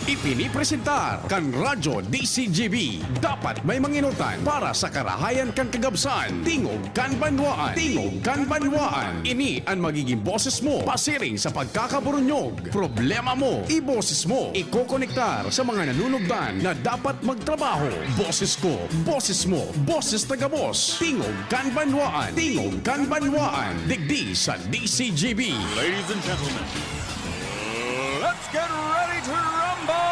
Ipinipresentar kan Radyo DCGB. Dapat may manginutan para sa karahayan kan kagabsan. Tingog kan banwaan. Tingog kan banwaan. Ini ang magiging boses mo pasiring sa pagkakaburunyog. Problema mo, iboses mo. Ikokonektar sa mga nanunugdan na dapat magtrabaho. Boses ko, boses mo, boses taga-boss. Tingog kan banwaan. Tingog kan banwaan. Digdi sa DCGB. Ladies and gentlemen, let's get ready to rumble!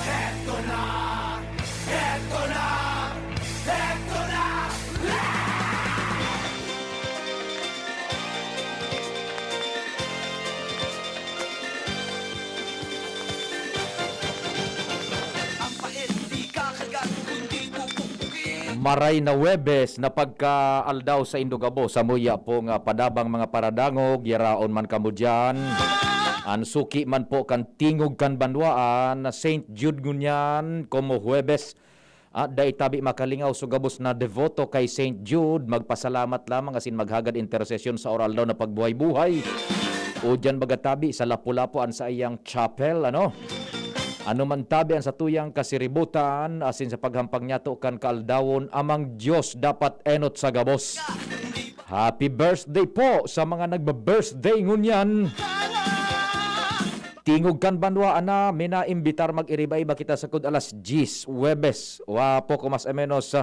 Eto na! Eto na! Eto na! Ang pait di kakagat kundi pupukin. Maray na Webes na pagkaaldaw sa Indogabo sa muya po nga padabang mga paradangog yaraon man kamo dyan. An suki man po kan tingog kan banwaan na St. Jude ngunyan como Huwebes. At da itabi makalingaw so gabos na devoto kay St. Jude, magpasalamat lamang asin maghagad intercession sa oral daw na pagbuhay-buhay. O dyan bagatabi sa Lapu-Lapu an sa iyang chapel, ano man tabi ang sa tuyang kasiributan asin sa paghampang niya to kan kaaldawon amang Diyos dapat enot sa gabos. Happy birthday po sa mga nagba-birthday ngunyan. Tingog kan banwaan na minaimbitar mag-iriba-iba kita sa kud alas 10 Webes. Wa po mas o menos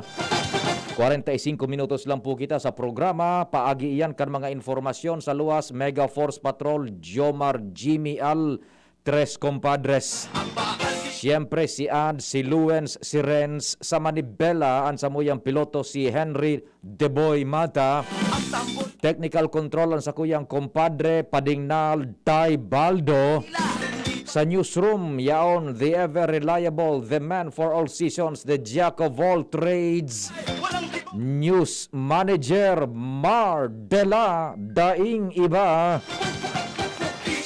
45 minutos lang po kita sa programa. Paagi iyan kan mga informasyon sa luwas. Mega Force Patrol, Jomar, Jimmy Al, Tres Compadres. Siyempre si Ad, si Luens, si Renz, sa Manibela, ang samuyang piloto si Henry Deboy Mata. Technical control ang sa kuyang compadre Padingnal Tay Baldo. Sa newsroom, yaon the ever reliable, the man for all seasons, the jack of all trades. News manager Mar Dela Daing Iba.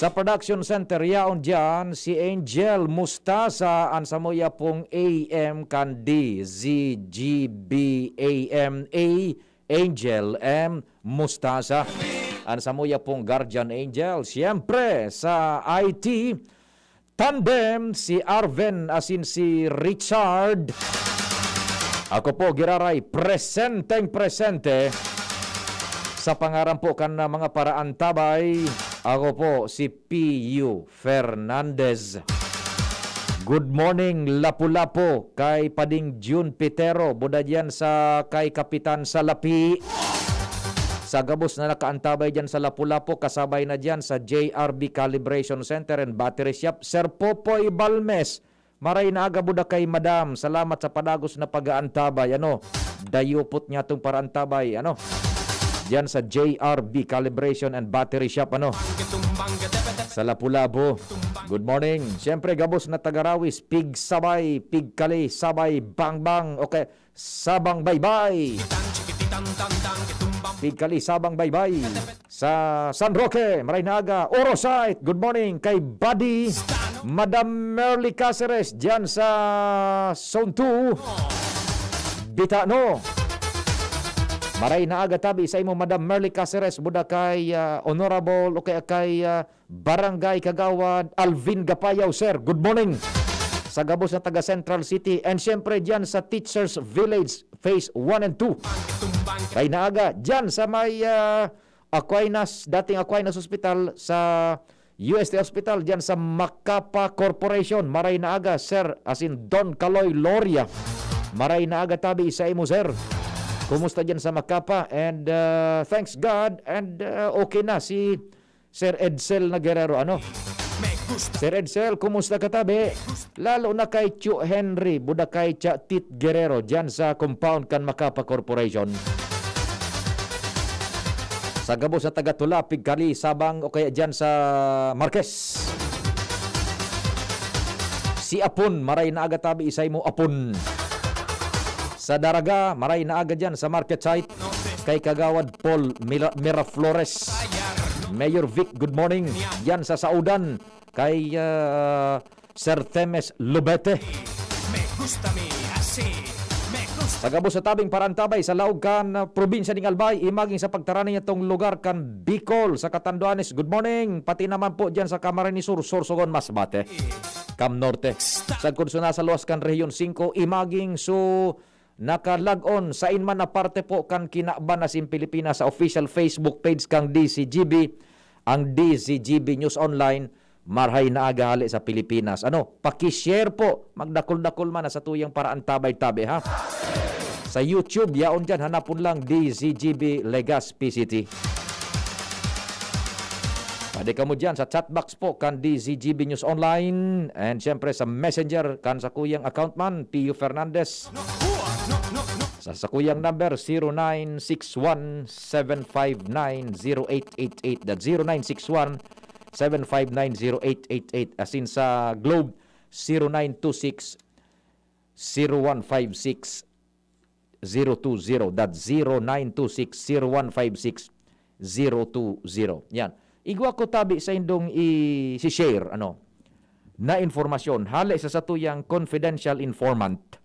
Sa production center yaon dyan si Angel Mustasa ang samoya pong AM Kandi ZGB AMA Angel M Mustasa ang samoya pong Guardian Angel. Siyempre sa IT tandem si Arven asin si Richard. Ako po giraray presente sa pangaran po kan mga paraan tabay. Ako po si P.U. Fernandez. Good morning Lapu-Lapu kay Pading June Pitero. Buda dyan sa kay Kapitan Salapi. Sa gabos na nakaantabay dyan sa Lapu-Lapu. Kasabay na dyan sa JRB Calibration Center and Battery Shop. Sir Popoy Balmes. Maray na aga buda kay Madam. Salamat sa padagos na pag-aantabay. Dayupot niya itong paraantabay. Diyan sa JRB Calibration and Battery Shop sa Lapu-Lapu. Good morning. Siyempre gabos na Tagarawis, Pig Sabay, Pig Kali, Sabay, Bang Bang. Okay, Sabang Baybay. Pig Kali, Sabang Baybay. Sa San Roque, Maray na aga, Orosite. Good morning kay Buddy, Madam Merly Caceres diyan sa Zone 2. Bitano. Maray na aga tabi sa imo Madam Merly Caceres buda kay Honorable o kay Barangay Kagawad Alvin Gapayaw, sir. Good morning. Sa gabos na taga Central City and syempre diyan sa Teachers Village Phase 1 and 2. Maray na aga diyan sa may Aquinas, dating Aquinas Hospital sa UST Hospital diyan sa Macapa Corporation. Maray na aga, sir, as in Don Caloy Loria. Maray na aga tabi sa imo, sir. Kumusta dyan sa Macapa? And thanks God. And okay na si Sir Edsel na Guerrero. Sir Edsel, kumusta ka tabi? Lalo na kay Chu Henry, buda kay Cha Tit Guerrero dyan sa compound kan Macapa Corporation. Sa gabos sa Tagatula, Pigkali, Sabang o kaya dyan sa Marquez. Si Apon, maray na aga tabi isay mo Apon. Sa Daraga, maray na aga dyan sa market site kay Kagawad Paul Miraflores. Mayor Vic, good morning. Yan sa Saudan kay Sir Temes Lubete. Tagabos sa tabing parantabay sa laog kan probinsya ng Albay, imaging sa pagtarani itong lugar kan Bicol sa Catanduanes. Good morning. Pati naman po dyan sa Camarines Sur, Sorsogon, Masbate, Cam Norte. Sa kunsuna sa luwas kan Region 5, imaging so nakalag-on sa inman na parte po kan kinakban na sin Pilipinas sa official Facebook page kang DCGB, ang DCGB News Online, marhay na agahali sa Pilipinas. Paki-share po, magdakol-dakol man na sa tuyang paraan tabay-tabi, ha? Sa YouTube, yaon dyan, hanapon lang DCGB Legazpi City. Pwede ka mo dyan sa chatbox po kan DCGB News Online, and syempre sa Messenger kan sa kuyang account man, Pio Fernandez. Sa kuyang number 0961-759-0888. That 0961-759-0888. As in sa Globe, 0926-0156-020. That 0926-0156-020. Yan. Igwa ko tabi sa indong i-share na informasyon. Hali sa satuyang confidential informant.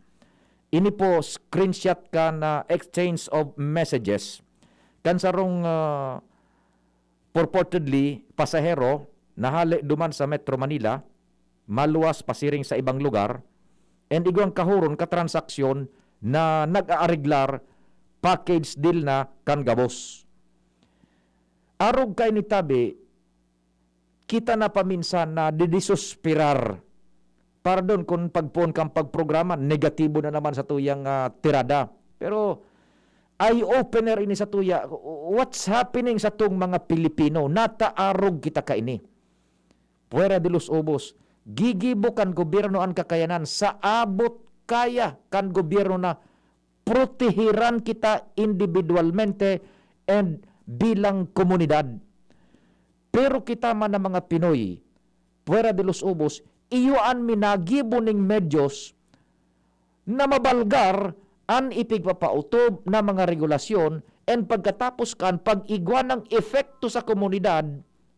Ini po screenshot ka na exchange of messages kan sarong purportedly pasahero na hali duman sa Metro Manila, maluwas pasiring sa ibang lugar, and igwang kahuron katransaksyon na nag-aariglar package deal na kan gabos. Arog kay ni tabi, kita na paminsan na didisuspirar. Para doon kung pagpuon kang pagprograma, negatibo na naman sa tuyang tirada. Pero eye-opener ini sa tuya. What's happening sa tong mga Pilipino? Nataarog kita ka ini. Puwera de los Ubos. Gigibo kan gobyerno ang kakayanan sa abot kaya kan gobyerno na protehiran kita individualmente and bilang komunidad. Pero kita man na mga Pinoy, puwera de los Ubos, iyuan minagibo ning medyos na mabalgar an ipigpapautob na mga regulasyon, and pagkatapos kan pag-igwa ng efekto sa komunidad,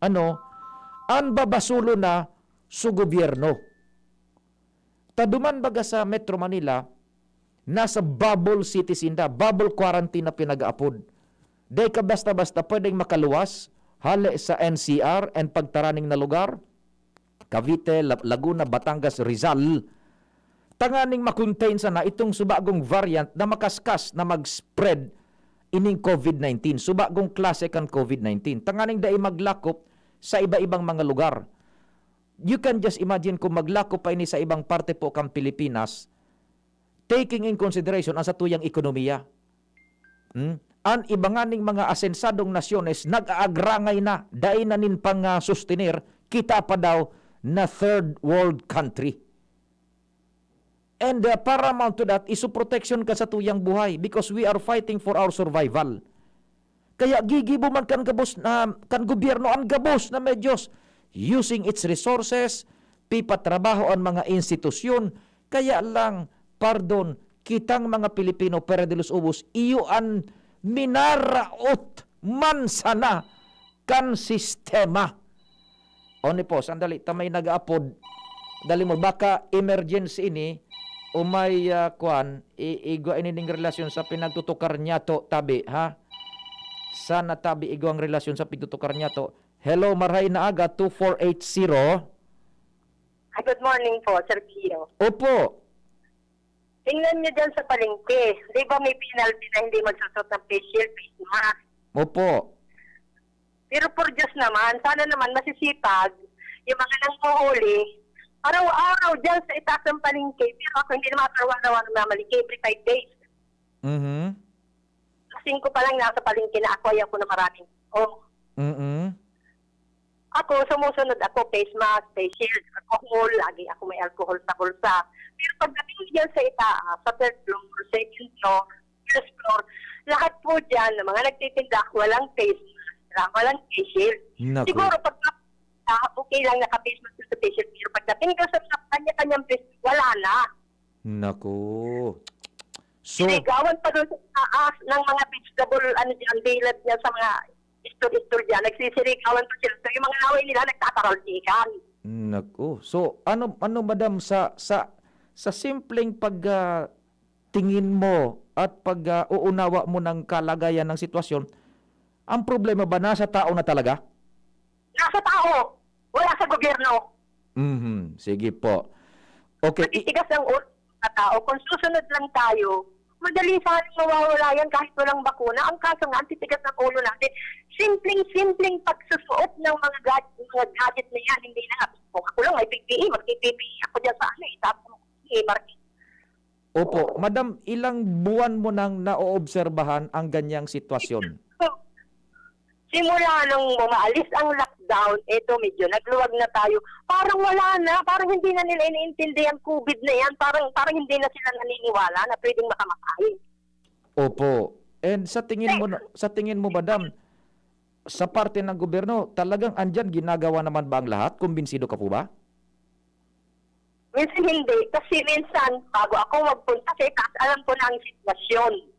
an babasulo na sa gobyerno. Taduman baga sa Metro Manila, nasa bubble city sinda, bubble quarantine na pinag-aapod. Day ka basta-basta pwedeng makaluwas, hali sa NCR and pagtaraning na lugar, Cavite, Laguna, Batangas, Rizal, tanganing makontain sana itong subagong variant na makaskas na mag-spread ining COVID-19. Subagong klase kan COVID-19. Tanganing dai maglakop sa iba-ibang mga lugar. You can just imagine kung maglakop pa ini sa ibang parte po kang Pilipinas, taking in consideration ang sa tuyang ekonomiya. Ang ibanganing mga asensadong nasyones nag-aagrangay na, dai na nin pang sustenir, kita pa daw na third world country. And paramount to that, isu protection ka sa tuyang buhay because we are fighting for our survival. Kaya gigibo man kan gabos na kan gobyerno ang gabos na medyos using its resources, pipatrabaho ang mga institusyon, kaya lang, pardon, kitang mga Pilipino, pera de los Ubos, iyuan minaraot man sana kan sistema. Oni po, sandali, tamay nag-aapod, dali mo, baka emergency ini, umay igwa inining relasyon sa pinagtutukar niya to, tabi, ha? Sana tabi igwa ang relasyon sa pinagtutukar niya to. Hello, Marhay na Aga, 2480. Good morning po, Sir Pio. Opo. Tingnan niyo dyan sa palengke. Di ba may penalty na hindi magsusot ng face shield, face mask? Opo. Pero for Diyos naman, sana naman masisipag yung mga nanghuhuli. Araw-araw dyan sa itaas ng palengke. Pero ako hindi naman araw-araw namalike every 5 days. Kasing ko pa lang nasa palengke na ako, ayaw ko na maraming. Ako, sumusunod ako, face mask, face shield, alcohol, lagi ako may alcohol sa bulsa. Pero pagdating dyan sa itaas, sa third floor, second floor, first floor, lahat po dyan, ng mga nagtitinda, walang face mask, walang face shield. Naku. Siguro, pag okay lang naka-face mask sa face shield, pero pagdating ka sa kanya-kanyang face, wala na. Naku. So, Sinigawan pa doon sa taas ng mga vegetable, bilad niya sa mga istor-istor dyan, nagsisirigawan pa sila. So, yung mga laway nila, nagtataraldikan. naku. So, ano madam sa simpleng tingin mo at pag-uunawa mo ng kalagayan ng sitwasyon, ang problema ba nasa tao na talaga? Nasa tao, wala sa gobyerno. Sige po. Okay. Matitigas ang ulo sa tao. Kung susunod lang tayo, madali sanang mawawala yan kahit walang bakuna. Ang kaso nga, ang titigas ng ulo natin, simpleng pagsusuot ng mga gadget na yan, hindi na nga. Kung ako lang may PPE, mag-PPE ako dyan sa sabi mo, market. Opo. Madam, ilang buwan mo nang naoobserbahan ang ganyang sitwasyon? Simula nung umaalis ang lockdown, medyo nagluwag na tayo. Parang wala na, parang hindi na nila iniintindi ang COVID na yan. Parang hindi na sila naniniwala na pwedeng makamatay. Opo. And sa tingin mo, madam, sa parte ng gobyerno, talagang andyan ginagawa naman ba ang lahat? Kumbinsido ka po ba? Minsan hindi, kasi minsan, bago ako magpunta, kasi alam ko na ang sitwasyon.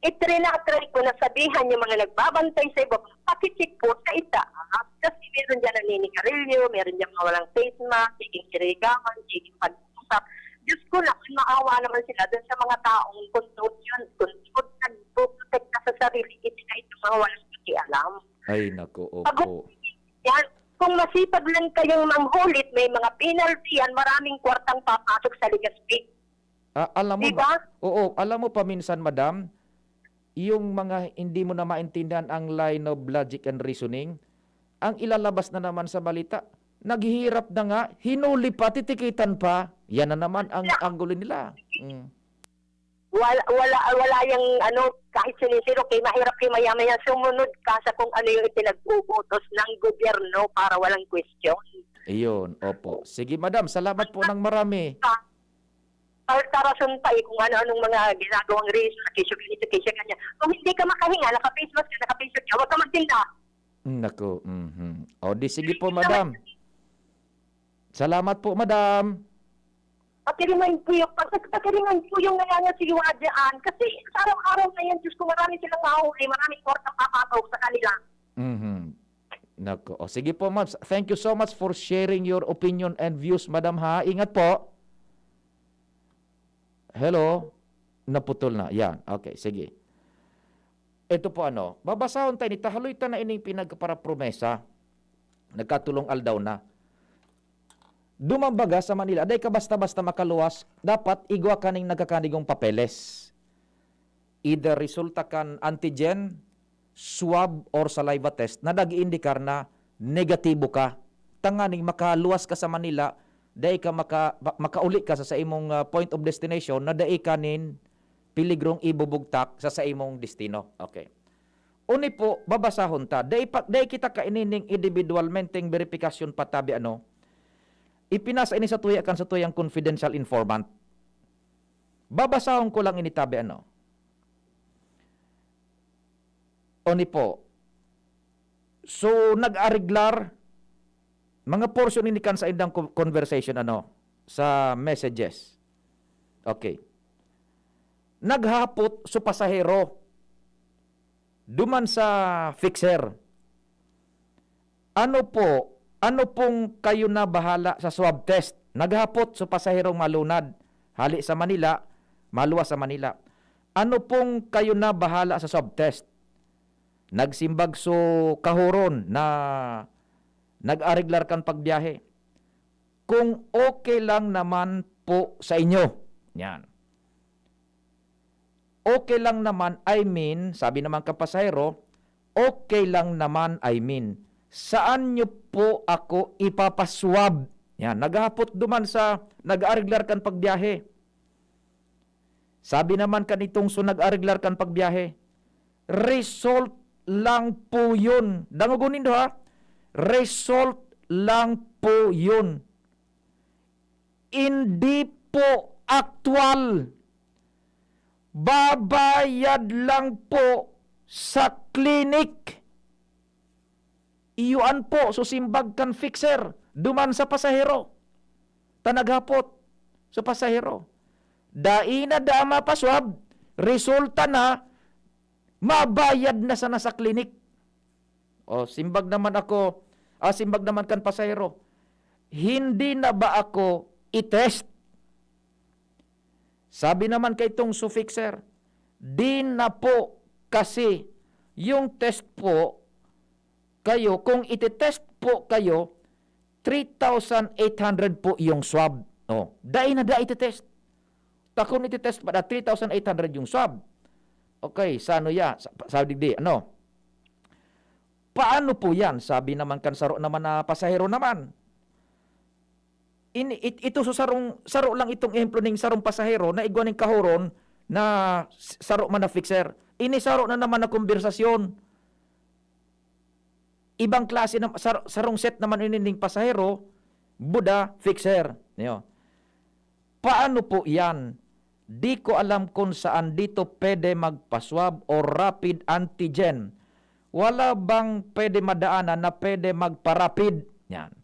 Itrinatry ko na sabihan yung mga nagbabantay sa iba, pakitsik po sa itaas. Kasi meron dyan naninigarilyo, meron dyan mga walang face mask, siging sirigaman, siging pag-usap. Diyos ko lang, maawa naman sila dun sa mga taong consumption, nagpuprotect na sa sarili, ito na itong mga walang pakialam. Ay, naku, Pag opo. yan, kung masipag lang kayong manghulit, may mga penalty yan, maraming kwartang papasok sa Ligaspi. Alam mo Diba? Oo, alam mo pa minsan, madam, yung mga hindi mo na maintindihan ang line of logic and reasoning, ang ilalabas na naman sa balita, naghihirap na nga, hinuli pa, titikitan pa. Yan na naman ang anggulo nila. Wala yung kahit sinisiro, kay mahirap kay mayaman yan, sumunod ka sa kung ano yung itinagbubutos ng gobyerno para walang question. Iyon, opo. Sige, madam, salamat po ng marami. Altarason pa kung ano-anong mga ginagawang reason, kisyo ganito, kisyo ganyan. Kung hindi ka makahinga, naka-face mask ka, naka-face mask ka, huwag ka magtinda. Naku, O, di sige po, madam. Salamat po, madam. Pakiringan po yung nangyayasiwadaan. Kasi sa araw-araw na yan, Diyos ko, marami silang mahuli, maraming kwartang papataw sa kanila. Naku. O, sige po, ma'am. Thank you so much for sharing your opinion and views, madam, ha. Ingat po. Hello? Naputol na. Yan. Okay, sige. Ito po babasahon tayo ni tahaloy ta na ining pinagpara promesa. Nagkatulong aldaw na. Dumambaga sa Manila, aday ka basta-basta makaluwas, dapat igwa kaning nagkakanigong papeles. Either resulta kan antigen, swab, or saliva test na nag-iindikar na negatibo ka. Tanganing makaluwas ka sa Manila, dahil ka makauli ka sa imong point of destination na dahil kanin piligrong ibubugtak sa imong destino. Okay. Uni po, babasahon ta. Dahil kita kainining individualmenteng verifikasyon patabi ipinasa ini sa tuyang confidential informant. Babasahon ko lang ini tabi Uni po. So, nag-ariglar mga portion ini kan sa indang conversation sa messages. Okay. Naghapot sa pasahero duman sa fixer. Ano pong kayo na bahala sa swab test? Naghapot sa pasaherong malunad. Hali sa Manila, maluwas sa Manila. Ano pong kayo na bahala sa swab test? Nagsimbag so kahuron na nag-ariglar kan pagbiyahe. Kung okay lang naman po sa inyo. Yan. Okay lang naman, I mean, sabi naman kapasahero, okay lang naman, I mean, saan nyo po ako ipapaswab? Yan, naghapot duman sa nag-ariglar kan pagbiyahe. Sabi naman kanitong so nag-ariglar kan pagbiyahe, result lang po yun. Dangugunin do ha? Result lang po yun. Hindi po actual. Babayad lang po sa clinic. Iyuan po susimbag kan fixer duman sa pasahero. Tanaghapot sa pasahero. Daina dama paswab. Resulta na mabayad na sana sa clinic. O, simbag naman kan pasahero. Hindi na ba ako i-test? Sabi naman kay itong suffixer, di na po kasi yung test po kayo, kung iti-test po kayo, 3,800 po yung swab. Oh, dai na dai iti-test. Takon iti-test pada 3,800 yung swab. Okay, sano ya? Sabi di, ano? Paano po yan? Sabi naman kan saro naman na pasahero naman. Ito so saro lang itong ehemplo ng sarong pasahero na igwan ng kahoron na saro man na fixer. Ini saro na naman na konversasyon. Ibang klase na sarong set naman inining pasahero, Buddha fixer. Yo. Paano po yan? Di ko alam kung saan dito pwede magpaswab o rapid antigen. Wala bang pwede madaanan na pwede magpa-rapid? Yan.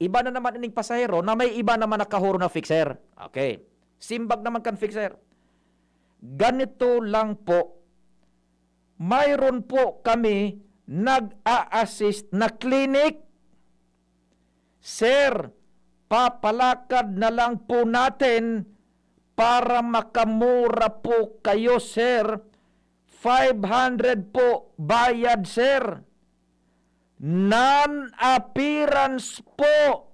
Iba na naman ining pasahero na may iba naman na kahuro na fixer. Okay. Simbag naman kan fixer. Ganito lang po. Mayroon po kami nag-a-assist na clinic. Sir, papalakad na lang po natin para makamura po kayo, sir. 500 po bayad, sir. Non-appearance po.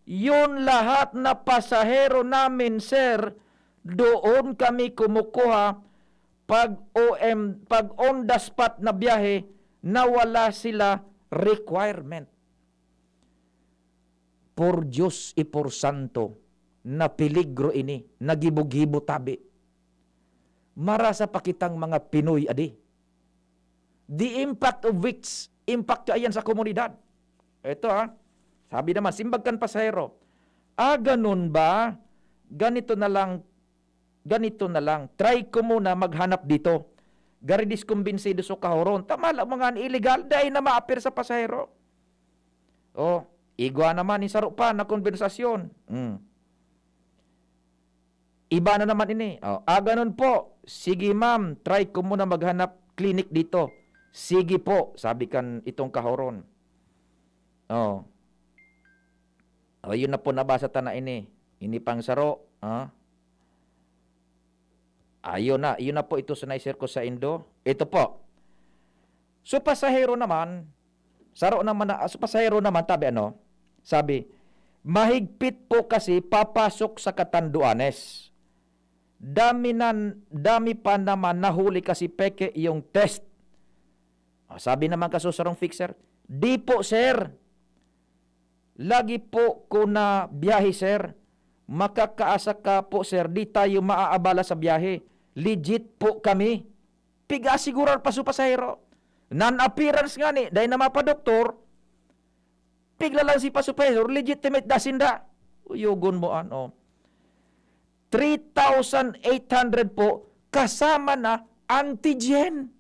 Yun lahat na pasahero namin, sir. Doon kami kumukuha pag on the spot na biyahe na wala sila requirement. Por Diyos y por Santo, na peligro ini, nagibog-hibo tabi. Marasa pa kitang mga Pinoy, adi. The impact of which, impact ayan sa komunidad. Ito sabi naman, simbagkan pasahero. Ganun ba? Ganito na lang, try ko muna maghanap dito. Garidis kumbinsido so kahoron. Tama lang mga illegal, dahil na ma-appear sa pasahero. Igwa naman ni saro pa na konversasyon. Iba na naman ini. Ganun po. Sige ma'am, try ko muna maghanap clinic dito. Sige po, sabi kan itong kahoron. Yun na po nabasa ta na ini. Ini pang saro. Yun na po ito sa naisir ko sa Indo. Ito po. So pasahero naman, pasahero naman, sabi, mahigpit po kasi papasok sa Catanduanes. Dami pa naman nahuli kasi peke yung test. Sabi naman kasusarong fixer, di po sir. Lagi po ko na biyahe sir. Makakaasa ka po sir, di tayo maaabala sa biyahe. Legit po kami. Piga sigurar pa sa pasahero. Non-appearance nga ni, dahil na mapadoktor, pigla lang si pasupahero, legitimate dasinda. Uyugon mo 3,800 po kasama na antigen.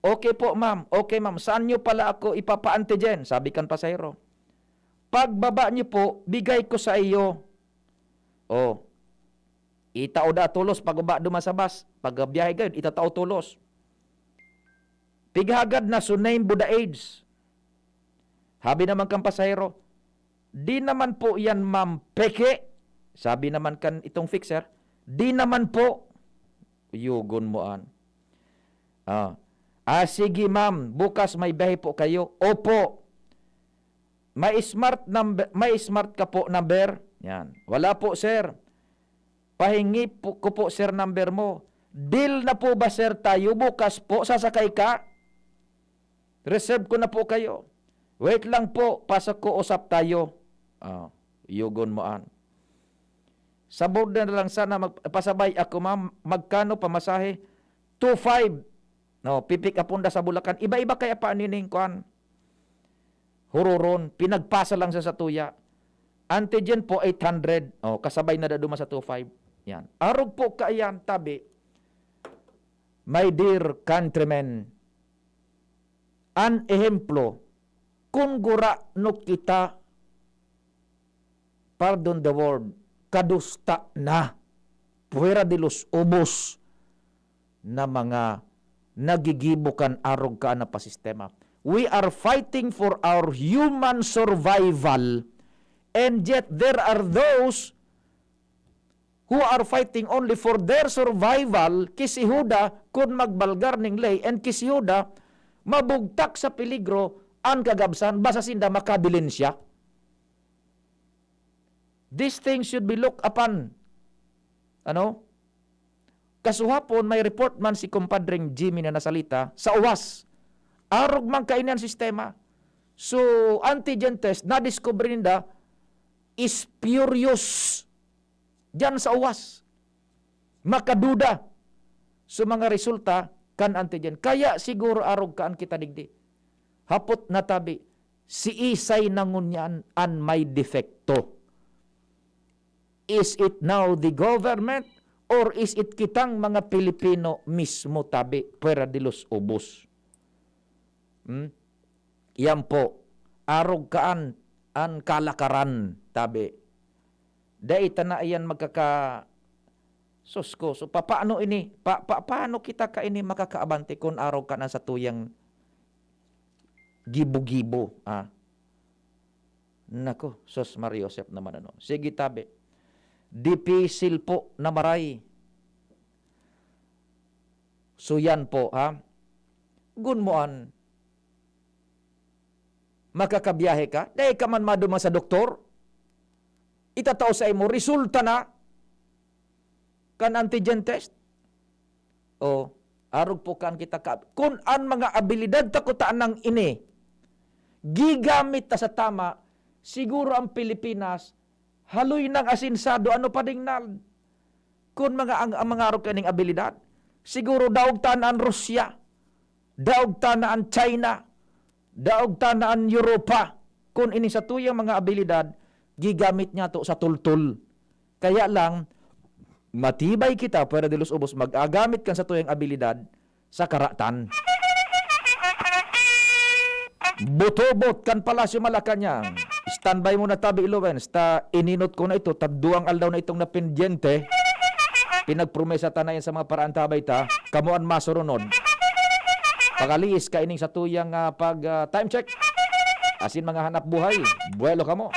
Okay po ma'am, saan nyo pala ako ipapa-antigen? Sabi kan pasahero. Pagbaba nyo po, bigay ko sa iyo. Itao da tulos pagbaba duman sa bus. Pagbiyahe gayud, itatao tulos. Pighagad na sunay Buddha AIDS. Habi naman kang pasahero, di naman po yan ma'am peke. Sabi naman kan itong fixer, di naman po. Yugon mo sige ma'am, bukas may biyahe po kayo. Opo. May smart ka po number? Yan. Wala po sir. Pahingi ko po sir number mo. Deal na po ba sir tayo? Bukas po sasakay ka? Reserve ko na po kayo. Wait lang po, pasok ko usap tayo. Yugon mo Sa border na lang sana magpasabay ako ma'am. Magkano pamasahe? 2,500. Pipik apunda sa Bulacan. Iba-iba kaya pa nining kuan. Hururon, pinagpasa lang sa tuya. Antigen po 800. Kasabay na daduma sa 2,500. Yan. Arog po kaayan tabi. My dear countrymen, an ehemplo, kung gura no kita, pardon the word, kadusta na, puwera de los ubos na mga nagigibukan arog ka na pasistema. We are fighting for our human survival, and yet there are those who are fighting only for their survival, kisihuda kun magbalgar ning lay, and kisihuda mabugtak sa peligro ang kagabsan basa sinda makabilin siya. These things should be looked upon. Kasuhapon may report man si kumpadring Jimmy na nasalita sa uwas. Arog man kainan sistema. So, antigen test, na-discover ninda, is spurious. Diyan sa uwas. Makaduda. So, mga resulta, kan antigen. Kaya siguro arog kaan kita digdi. Hapot na tabi, si isay nangunyan an may defekto. Is it now the government or is it kitang mga Pilipino mismo tabi, pwera de los ubos? Yan po, arog kaan an kalakaran tabi. Dahil na iyan susko. So paano ini? Paano kita ka ini makakaabante kung arog ka na sa tuyang gibo-gibo? Nako, sos Mariosep naman ano. Sige tabi. Dipisil po na maray. So yan po gunmoan. Makakabiyahe ka, dahil ka man maduma sa doktor, itatao sa imo, resulta na, kan antigen test. Arog po kan kita ka. Kung ang mga abilidad takutaan ng ini, gigamit ta sa tama, siguro ang Pilipinas, haloy ng asinsado, ano pa ding nal? Kung ang mga arog kaning abilidad, siguro daog tanaan Rusya, daog tanaan China, daog tanaan Europa, kung ini sa tuyang mga abilidad, gigamit niya to sa tultul. Kaya lang, matibay kita, pwera de los ubos, mag-agamit kan sa tuyang abilidad sa karatan. Botobot kan Palasyo Malacanang. Standby muna tabi Ilowens. Ininot ko na ito, tagduang aldaw na itong napindyente. Pinagpromesa tanayan sa mga paraan tabay ta, kamuan masurunod. Pagaliis ka ining sa tuyang time check. Asin mga hanap buhay. Buwelo ka mo.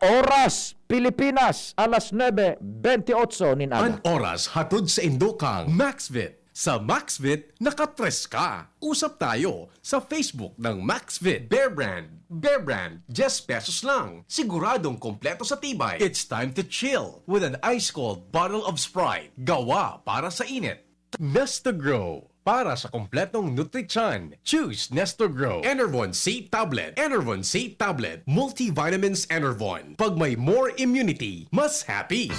Oras, Pilipinas, alas 9:28 nin An aga. oras hatod sa Indokang MaxVit. Sa MaxVit, nakatres ka. Usap tayo sa Facebook ng MaxVit. Bear Brand, 10 pesos lang. Siguradong kompleto sa tibay. It's time to chill with an ice-cold bottle of Sprite. Gawa para sa init. Nesta Grow. Para sa kompletong Nutri-Chan, choose Nestor Grow. Enervon C Tablet. Enervon C Tablet. Multivitamins Enervon. Pag may more immunity, mas happy.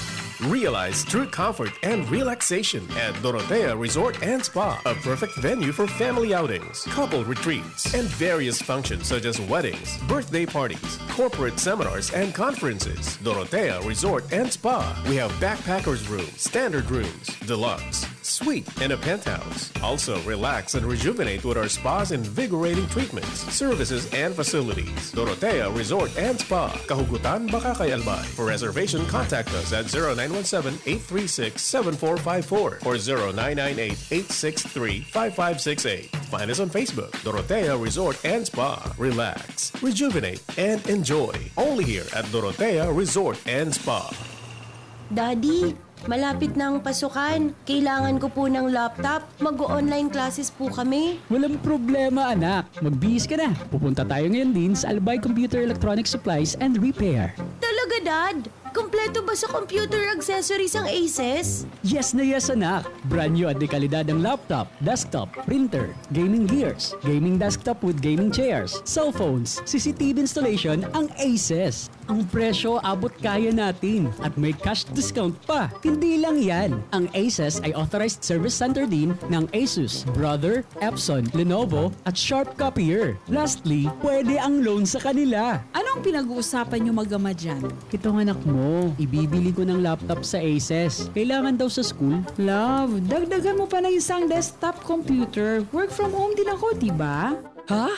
Realize true comfort and relaxation at Dorotea Resort and Spa, a perfect venue for family outings, couple retreats, and various functions such as weddings, birthday parties, corporate seminars, and conferences. Dorotea Resort and Spa. We have backpackers rooms, standard rooms, deluxe, suite, and a penthouse. Also, relax and rejuvenate with our spa's invigorating treatments, services, and facilities. Dorotea Resort and Spa, Kahugutan, Bakakay, Albay. For reservation, contact us at 0917-836-7454 or 0998-863-5568. Find us on Facebook, Dorotea Resort and Spa. Relax, rejuvenate, and enjoy. Only here at Dorotea Resort and Spa. Daddy, malapit na ang pasukan. Kailangan ko po ng laptop. Mag-online classes po kami. Walang problema, anak. Magbihis ka na. Pupunta tayo ngayon din sa Albay Computer Electronic Supplies and Repair. Talaga, Dad? Kompleto ba sa computer accessories ang Aces? Yes na yes, anak. Brand new at dekalidad ang laptop, desktop, printer, gaming gears, gaming desktop with gaming chairs, cellphones, CCTV installation ang Aces. Ang presyo abot kaya natin at may cash discount pa. Hindi lang yan. Ang Aces ay authorized service center din ng Asus, Brother, Epson, Lenovo at Sharp Copier. Lastly, pwede ang loan sa kanila. Anong pinag-uusapan nyo mag-ama dyan? Itong anak mo, ibibili ko ng laptop sa Aces. Kailangan daw sa school. Love, dagdagan mo pa ng isang desktop computer. Work from home din ako, diba? Ha?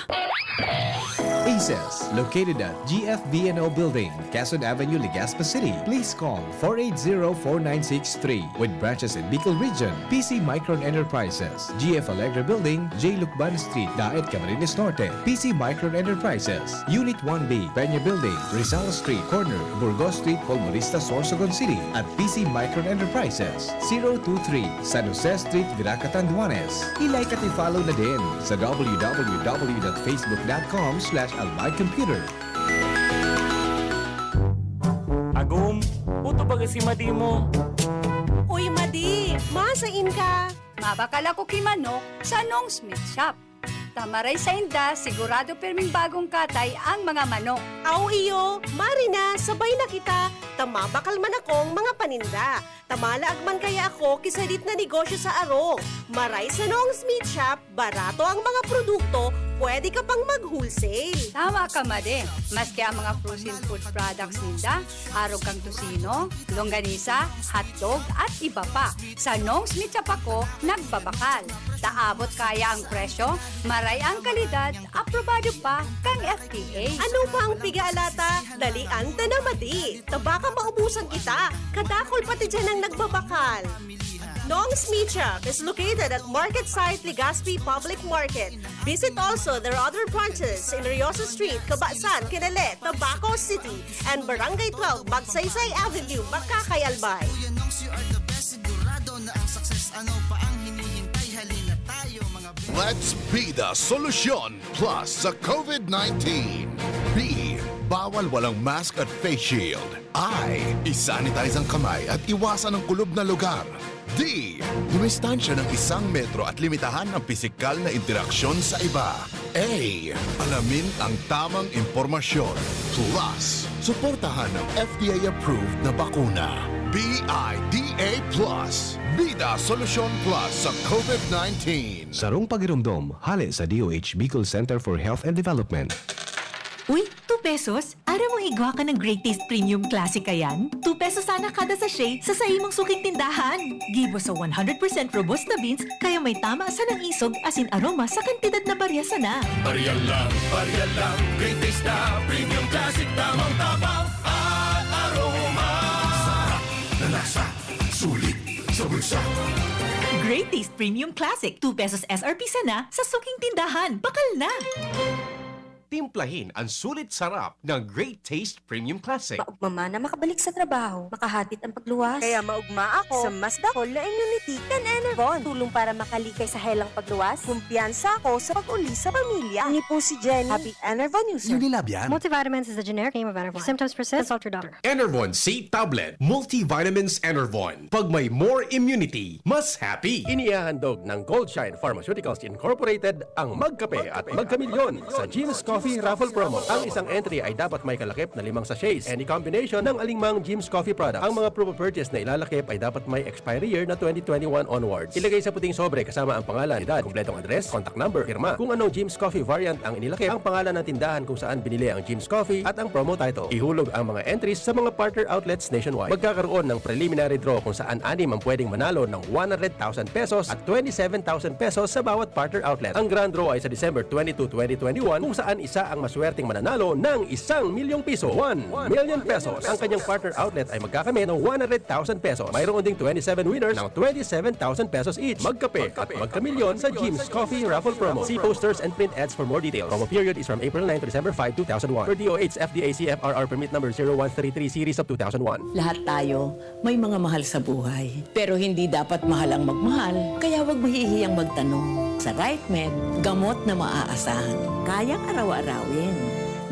ACES, located at GFBNO Building, Quezon Avenue, Legazpi City. Please call 480-4963 with branches in Bicol Region. PC Micron Enterprises, GF Allegra Building, J. Lucban Street, Daet, Camarines Norte. PC Micron Enterprises, Unit 1B, Peña Building, Rizal Street, Corner, Burgos Street, Polmorista, Sorsogon City. At PC Micron Enterprises, 023 San Jose Street, Viraca, Tanduanes. I-like at i-follow na din sa www.facebook.com/almycomputer. Agum, uto ba si Madi mo? Uy, Madi! Masain ka! Mabakal ako kimanok sa Nong Smith Shop. Tamaray sa inda, sigurado perming bagong katay ang mga manok. Aw iyo, Marina, sabay na kita. Tamabakal man akong mga paninda. Tamalaag man kaya ako kisalit na negosyo sa arong. Maray sa Nong Smith Shop, barato ang mga produkto, pwede ka pang mag-wholesale. Tama ka, Madi. Maski ang mga frozen food products ninda, arog kang tusino, longganisa, hotdog at iba pa. Sa Nong Smith Shop ako, nagbabakal. Taabot kaya ang presyo, maray ang kalidad, aprobado pa kang FDA. Ano pa ang piga-alata? Dalian ta na, Madi. Tabaka maubusan kita. Kadakol pati dyan ang nagbabakal. Nong Smith Shop is located at Market Site, Legazpi Public Market. Visit also their other branches in Riosa Street, Cabasan, Kinale, Tabaco City, and Barangay 12, Magsaysay Avenue, Makakay, Albay. Let's be the solution plus sa COVID-19. B. Bawal walang mask at face shield. I. Isanitize ang kamay at iwasan ang kulob na lugar. D. Dumistansya ng 1 metro at limitahan ang pisikal na interaksyon sa iba. A. Alamin ang tamang impormasyon. Plus, suportahan ang FDA-approved na bakuna. BIDA Plus. Bida Solusyon Plus sa COVID-19. Sarong pagirumdom, hali sa DOH Bicol Center for Health and Development. Uy, 2 pesos? Ara mo igwa ka ng Great Taste Premium Classic yan? 2 pesos sana kada sachet sa imong suking tindahan. Gibo sa 100% robusta beans, kaya may tama sa ng isog asin aroma sa kantidad na baryasa na. Barya lang, Great Taste na Premium Classic, tamang tapang at aroma. Sarap na lasa, sulit sa bulsa. Great Taste Premium Classic, 2 pesos SRP sana sa suking tindahan. Bakal na! Timplahin ang sulit sarap ng Great Taste Premium Classic. Maugma na makabalik sa trabaho, makahatid ang pagluwas. Kaya maugma ako sa mas dakol na immunity kan Enervon. Tulong para makalikay sa helang pagluwas. Kumpiyansa ako sa pag-uli sa pamilya. Ni po si Jenny, happy Enervon user. Unilab yan. Multivitamins is the generic name of Enervon. Symptoms persist, consult your doctor. Enervon C Tablet, Multivitamins Enervon. Pag may more immunity, mas happy. Inihahandog ng Goldshine Pharmaceuticals Incorporated ang Magkape at Magkamilyon sa Jim's Coffee Raffle Promo. Ang isang entry ay dapat may kalakip na 5 sachets. Any combination ng alingmang Jim's Coffee product. Ang mga proof of purchase na ilalakip ay dapat may expiry year na 2021 onwards. Ilagay sa puting sobre kasama ang pangalan, edad, kumpletong address, contact number, firma. Kung anong Jim's Coffee variant ang inilakip, ang pangalan ng tindahan kung saan binili ang Jim's Coffee at ang promo title. Ihulog ang mga entries sa mga partner outlets nationwide. Magkakaroon ng preliminary draw kung saan 6 ang pwedeng manalo ng 100,000 pesos at 27,000 pesos sa bawat partner outlet. Ang grand draw ay sa December 22, 2021 kung saan isa ang maswerteng mananalo ng 1 milyong piso. 1 million pesos. Ang kanyang partner outlet ay magkakamit ng 100,000 pesos. Mayroon ding 27 winners ng 27,000 pesos each. Magkape at magkamilyon sa Jim's Coffee Raffle Promo. See posters and print ads for more details. Promo period is from April 9 to December 5, 2001. Per DOH FDA CFRR permit number 0133 series of 2001. Lahat tayo may mga mahal sa buhay. Pero hindi dapat mahal ang magmahal, kaya huwag mahihiyang magtanong. Sa RightMed, gamot na maaasahan. Kayang araw-arawin.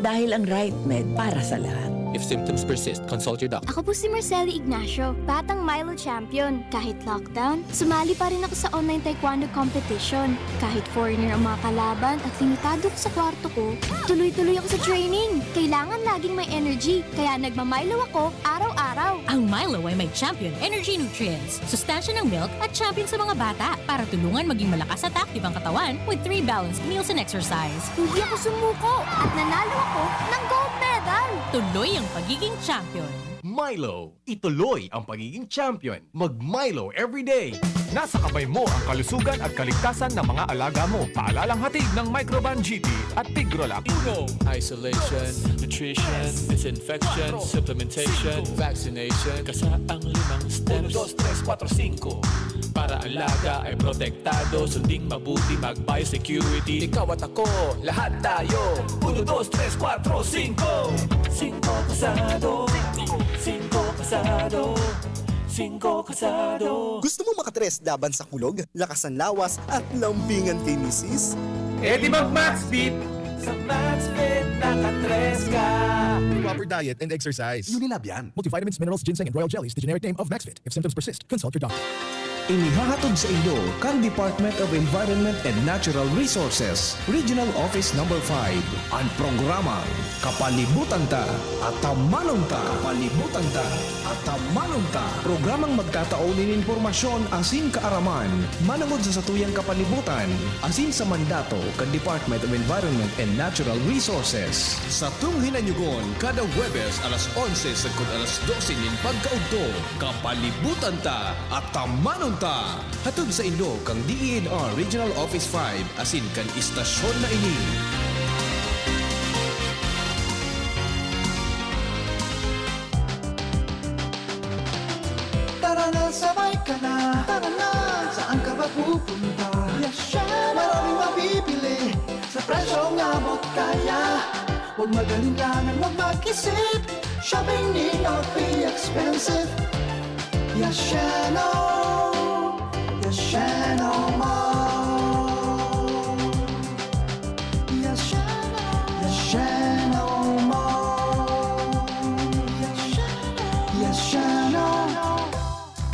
Dahil ang RightMed para sa lahat. If symptoms persist, consult your doctor. Ako po si Marceli Ignacio, batang Milo champion. Kahit lockdown, sumali pa rin ako sa online taekwondo competition. Kahit foreigner ang mga kalaban at limitado ko sa kwarto ko, tuloy-tuloy ako sa training. Kailangan laging may energy, kaya nagmamilo ako araw-araw. Ang Milo ay may champion energy nutrients, sustansya ng milk at champion sa mga bata para tulungan maging malakas at active ang katawan with 3 balanced meals and exercise. Hindi ako sumuko at nanalo ako ng gold medal. Tuloy ang pagiging champion. Milo, ituloy ang pagiging champion. Mag-Milo everyday. Nasa kamay mo ang kalusugan at kaligtasan ng mga alaga mo. Paalalang hatid ng Microban GT at Tigrolac. Isolation, nutrition, disinfection, supplementation, vaccination. Kasaang 5 steps. 1, 2, 3, 4, 5. Para alaga ay protektado, sunding mabuti mag-biosecurity. Ikaw at ako, lahat tayo. 1, 2, 3, 4, 5. 5 kasado. 5 kasado. 5 kasado. Gusto mo makatres laban sa kulog, lakas ng lawas at lambingan kay misis? Eh di mag-Maxfit! Sa Maxfit, nakatres ka. Proper diet and exercise. Unilab yan. Multivitamins, minerals, ginseng, and royal jellies. The generic name of Maxfit. If symptoms persist, consult your doctor. Inihahatod sa inyo kan Department of Environment and Natural Resources, Regional Office No. 5, ang programang Kapalibutan Ta at Tamanong Ta. Kapalibutan Ta at Tamanong Ta. Programang magtataon ng informasyon asin kaaraman, manangod sa satuyang kapalibutan, asin sa mandato kan Department of Environment and Natural Resources. Sa tunghinanyugon, kada Huwebes alas 11 sa alas 12 nin pagkaugto, Kapalibutan Ta at Tamanong Ta. Hatod sa Indo kang DENR Regional Office 5 asin kan istasyon na ini. Tara na, sabay ka na. Tara na, saan ka ba pupunta? Maraming mabibili sa presyong abot kaya. Huwag magalinlangan, huwag mag-isip. Shopping need not be expensive. Yashano Mall. Yashano Mall. Yashano.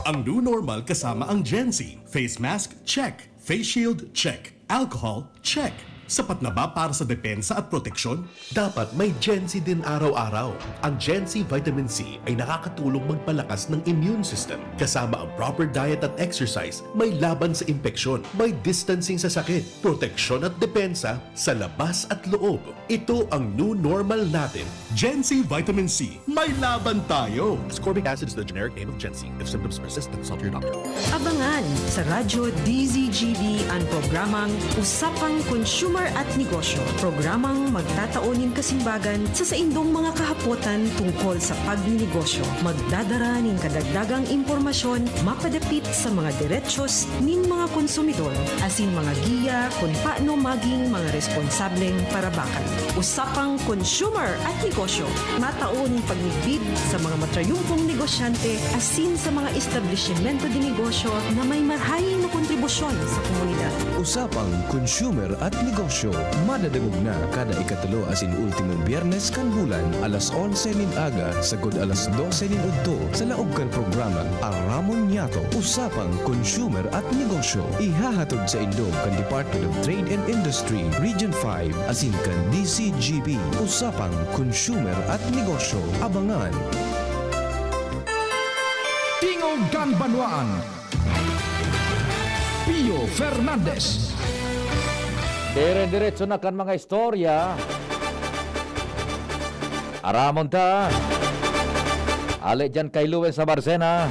Ang new normal kasama ang Gen-Z. Face mask, check. Face shield, check. Alcohol, check. Sapat na ba para sa depensa at proteksyon? Dapat may Gen-Z din araw-araw. Ang Gen-Z Vitamin C ay nakakatulong magpalakas ng immune system. Kasama ang proper diet at exercise, may laban sa impeksyon, may distancing sa sakit, proteksyon at depensa sa labas at loob. Ito ang new normal natin. Gen-Z Vitamin C. May laban tayo! Ascorbic acid is the generic name of Gen-Z. If symptoms persist, consult your doctor. Abangan sa Radyo DZGB ang programang Usapang Consumer at Negosyo. Programang magtataonin kasimbagan sa saindong mga kahapotan tungkol sa pagninegosyo. Magdadara ning kadagdagang impormasyon mapadapit sa mga diretsyon nin mga konsumidor asin mga giya kung paano maging mga responsableng parabakan. Usapang Consumer at Negosyo. Mataon pagnigbid sa mga matrayumpong negosyante asin sa mga establishmento di negosyo na may marhaying na kontribusyon sa komunidad. Usapang Consumer at Negosyo. Madadagog na kada ikatulo asin ultimong Biyernes kan bulan alas 11 nin aga sagod alas 12 nin udto sa laog kan programang Aramon Niato. Usapang Consumer at Negosyo. Ihahatod sa Indo kan Department of Trade and Industry Region 5 asin kan DCGB. Usapang Consumer at Negosyo. Abangan. Tingog Ganbanwaan. Pio Fernandez. Dire-diretso na kan mga istorya. Aramon ta. Ale dyan kay Luwens sa Barsena.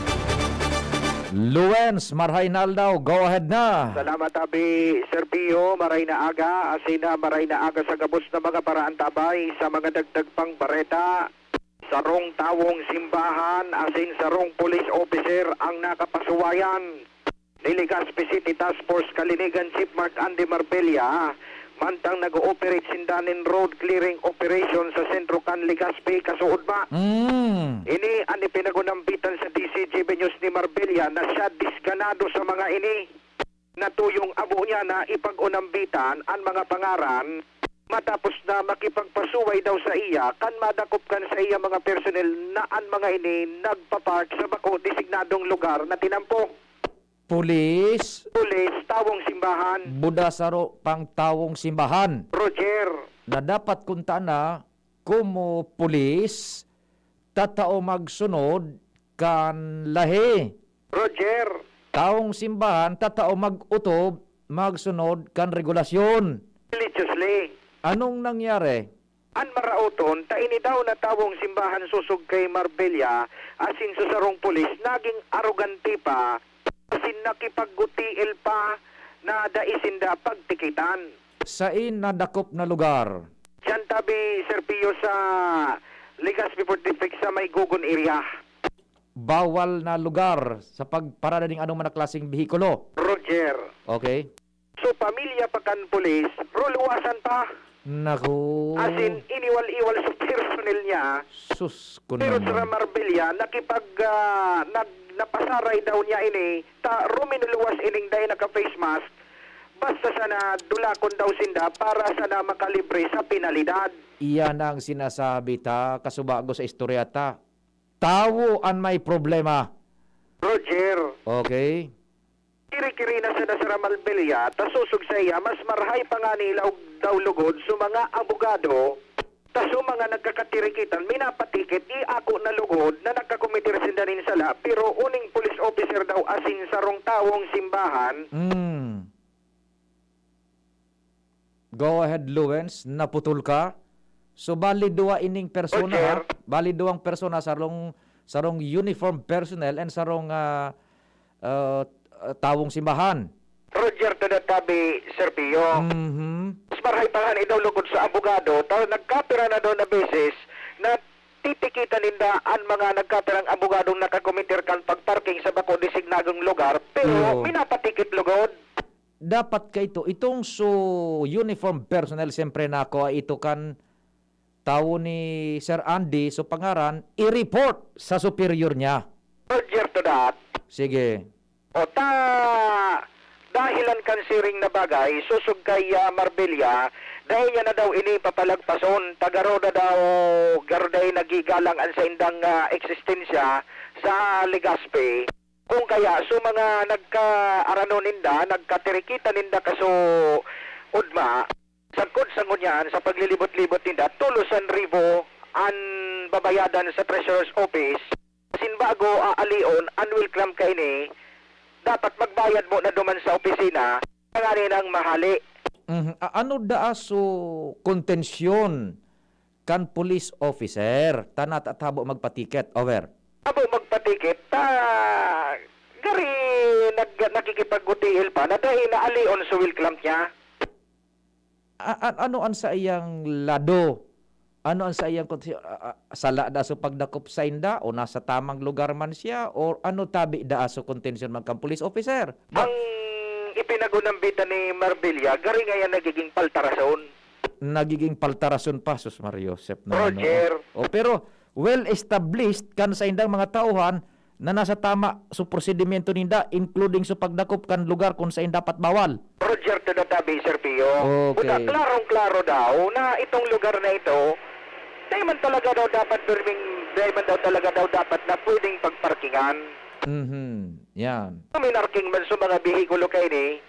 Luwens, marhay na daw. Go ahead na. Salamat abi, Sir Pio. Maray na aga. Asina maray na aga sa gabos na mga paraan tabay sa mga dagdag pang bareta. Sarong tawong simbahan, asin sarong police officer ang nakapasuwayan. Legazpi City Task Force Kalinigan Chief Mark Andy Marbella mantang nag-ooperate sindanin road clearing operation sa sentro kan Legazpi kasuod ba? Ini ang ipinagunambitan sa DCGB News ni Marbella na siya diskanado sa mga ini. Natuyong abo niya na ipag-unambitan ang mga pangaran matapos na makipagpasuway daw sa iya kan madakop kan sa iya mga personnel na ang mga ini nagpapark sa bako designadong lugar na tinampo. Pulis, tawong simbahan. Budasaro, pang tawong simbahan. Roger. Na dapat kunta na, kumo pulis, tatao magsunod kan lahi. Roger. Tawong simbahan, tatao mag-utob, magsunod kan regulasyon. Religiously. Anong nangyari? An marauton, taini daw na tawong simbahan susug kay Marbella, asin susarong pulis, naging arrogante pa, Asin nakipaggutiil pa na daisinda pagtikitan. Sain na dakop na lugar? Diyan tabi, Sir Pio, sa Legazpi Fortific sa may Gugon area. Bawal na lugar sa pagparada ng anong man klaseng behikulo. Roger. Okay. So, pamilya pa kan pulis, ruluwasan pa. Naku. Asin, iniwal-iwal sa personnel niya. Sus ko Pero sa naman. Marbella, napasaray daw niya ini, ta ruminuluwas ining day naka-face mask, basta sana dulakon daw sinda para sana makalibre sa penalidad. Iyan ang sinasabi ta, kasubago sa istorya ta. Tawo ang may problema. Roger, Okay. kiri-kiri na sa Marbella, ta susug sa iya, mas marhay pa nga nilaw daw lugod sa mga abogado, ta sa mga nagkakatirikitan, minapatikit, ako na lugod na nagkakomitir sindanin sala, pero uning police officer daw asin sarong tawong simbahan. Go ahead, Luwens. Naputol ka. So, bali dua ining persona, ha? Bali duang persona sarong uniform personnel and sarong tawong simbahan. Roger Tadatabi, Sir Pio. Mas marhay pa nga ni daw lugod sa abogado, ta nagkapira na daw na beses na titikitan ninda ang mga nagkapirang abogadong nakakomitir kan pagparking sa bako designadong lugar, pero minapatikit lugod. Dapat ka itong uniform personnel, siyempre na ako, ito kan tawo ni Sir Andy, so pangaran, i-report sa superior niya. Roger to that. Sige. O dahilan kan siring na bagay, susug kay Marbella, dahil niya na daw ini papalagpason, tagaroda daw garday nagigalang ang sa indang eksistensya sa Legazpi. Kung kaya, so mga nagka-arano ninda, nagkatirikita ninda kaso udma, sangkod-sangon yan sa paglilibot-libot ninda, tulusan ribo ang babayadan sa Treasurer's Office. Sinbago aalion, unwelcome ka ini, dapat magbayad mo na duman sa opisina, panganin ang mahali. Ano daaso kontensyon kan police officer? Tanat at habo magpatiket. Over. Abo magpatikit, gari nakikipagutihil pa na dahil naalion sa welcome niya. Ano ang sa iyang lado? Ano ang sa iyang sala da so pagdakop sa inda o nasa tamang lugar man siya o ano tabi da so kontensyon man kan police officer? Ang ipinagunambita ni Marbella, gari nga yan nagiging paltarason. Nagiging paltarason pa, Sus Mario Josep. Roger. Pero well-established kan sa indang mga tauhan na nasa tama sa prosedimento ninda, including sa pagdakop kan lugar kung sa inda dapat bawal. Roger to the tabi, Sir Pio. Okay. Una, klarong-klaro daw na itong lugar na ito, dahil man talaga daw dapat na pwedeng pagparkingan. Yan. Minarking man sa mga bihikulo kayo ni,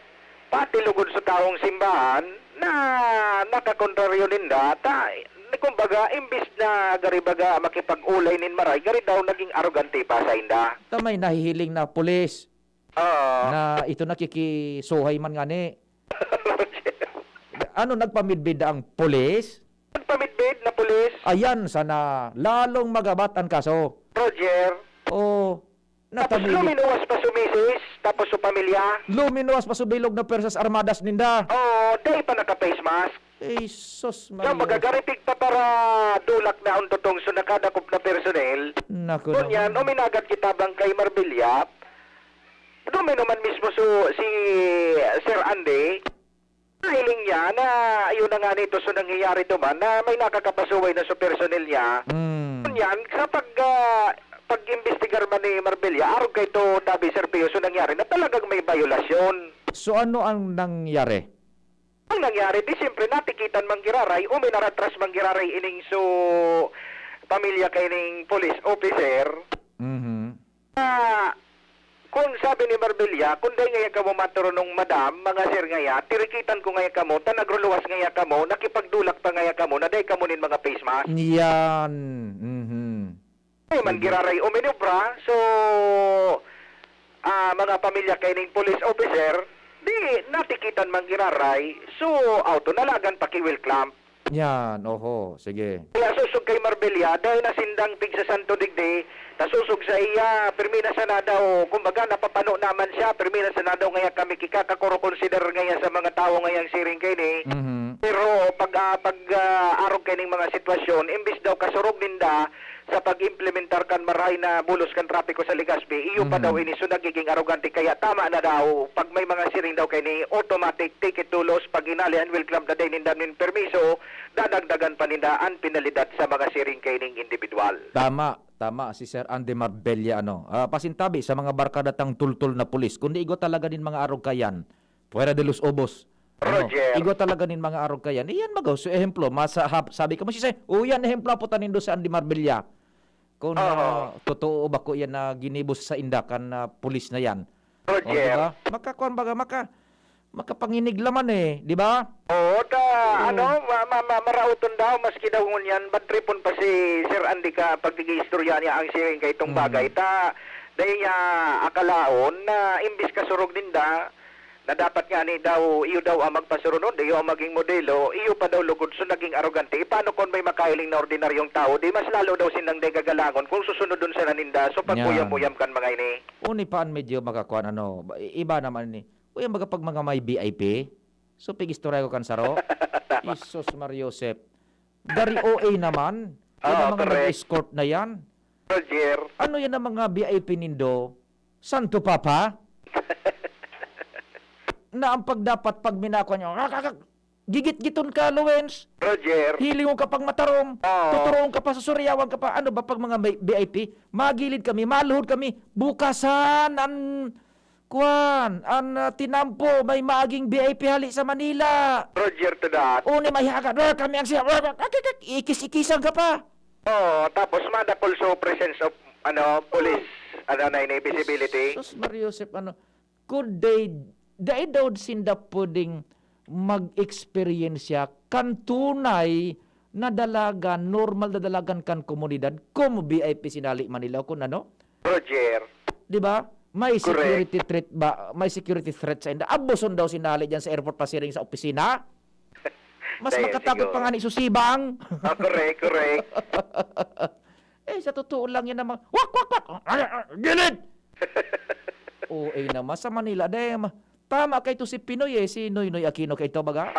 pati lugod sa taong simbahan na nakakontraryo ninda, kumbaga, imbis na garibaga makipag-ulay nin maray, gari daw naging arrogante pa sa inda. Tamay nahihiling na pulis. Na ito nakikisuhay man nga ni. Ano nagpamidbid ang pulis? Nagpamidbid na pulis? Ayan, sana lalong magabat ang kaso. Roger. Tapos luminuwas pa sumisis, tapos sa pamilya. Luminuwas pa subilog na persas armadas ninda. Dahil pa naka-face mask. sus Mario. Magagaritig pa para dulak na ang totong so nakadakop na personel. Naku Kunyan, uminagat kita bang kay Marbella. Dumino man mismo si Sir Andy. Nahiling niya na ayun na nga nito so nangyayari duman na may nakakapasuway na sa personel niya. Kunyan, sa pag-imbestigar man ni Marbella, araw kay to tabi Sir Pio so nangyari na talagang may violasyon. So ano ang nangyari? Ang nangyari, di siyempre natikitan manggiraray, minaratras manggiraray ining so pamilya kay ning police officer. Kung sabi ni Marbella, kung day ngaya ka mo maturo nung madam, mga sir ngaya, tirikitan ko ngaya ka mo, nagruluwas ngaya ka mo, nakipagdulak pa ngaya ka mo, na day ka mo nin mga face mask. Yan. Ay, manggiraray uminubra, so mga pamilya kay ning police officer, di natikitan manggiraray, so auto nalagan pakiwil clamp. Yan, oho, sige. Kaya susog kay Marbella, dahil nasindang pig sa Santo Digdi, Tasusog sa iya, permina sa na daw, kumbaga napapano naman siya, permina sa na daw ngayon kami kikakakuro-consider ngayon sa mga tao ngayong siring kayo ni. Pero pag arog kayo ng mga sitwasyon, imbis daw kasurog ninda sa pag-implementar kan maray na bulos kan trapiko sa Legazpi, iyo pa daw ini so nagiging arogante, kaya tama na daw, pag may mga siring daw kayo ni, automatic ticket tulos, pag inalian will club na day ninda ng permiso, dadagdagan pa ninda ang penalidad sa mga siring kayo ng individual. Tama si Sir Andy Marbella pasintabi sa mga barkada tang tultul na pulis. Kundi igo talaga din mga arog kayan. Fuera de los obos. Roger. Igo talaga din mga arog kayan. Iyan magaw so ehemplo, sabi ka mo si yan ehemplo po tanindo sa Andy Marbella. Kung totoo ba ko yan na ginibos sa indakan na pulis na yan. Roger. Diba? Makakuan baga makapanginig laman di ba? Oo, marauton daw, maski daw ngunyan, bad tripon pa si Sir Andy ka pagdigi-istorya niya ang siring kay itong bagay. Dahil niya akalaon na imbis kasurog din na dapat nga ni daw, iyo daw ang magpasurunod, iyo ang maging modelo, iyo pa daw lugod, so naging arogante. Paano kung may makailing na ordinaryong tao, di mas lalo daw sinang gagalangon kung susunod dun sa naninda, so pagpuyam-puyam kan mga ini. Uni paan medyo makakuan iba naman ni. Uy, pag mga may VIP, so pigistorya ko kan saro. Isos Mariosep. Dari OA naman. Yan ang mga nag-escort na yan. Roger. Ano yan ang mga VIP nindo? Santo Papa? Na ang pagdapat pag minako nyo, gigit-giton ka, Luwens. Roger. Hilingon ka pang matarom. Tuturoon ka pa, susuriyawan ka pa. Ano ba pag mga VIP? Magilid kami, maluhod kami. Bukasan, tinampo, may maaging VIP hali sa Manila. Roger to that. Uni, may haga. Kami ang siya. Ikis-ikisan ka pa. Tapos mada also presence of, police, na visibility. Sus, Mariosep, could they daw sinda pwedeng mag-experience siya kan tunay na dalagan, normal na dalagan kan komunidad, kung VIP sinali Manila, kung Roger. Di ba? May security threat ba? May security threat sa inda. Abuson daw sinali dyan sa airport pasiring sa opisina. Mas makatakot pa nga ni Susibang. Correct. Sa totoo lang yan naman. Wak! Gilid! naman sa Manila. Tama kay to si Pinoy si Noynoy Aquino kay to baga.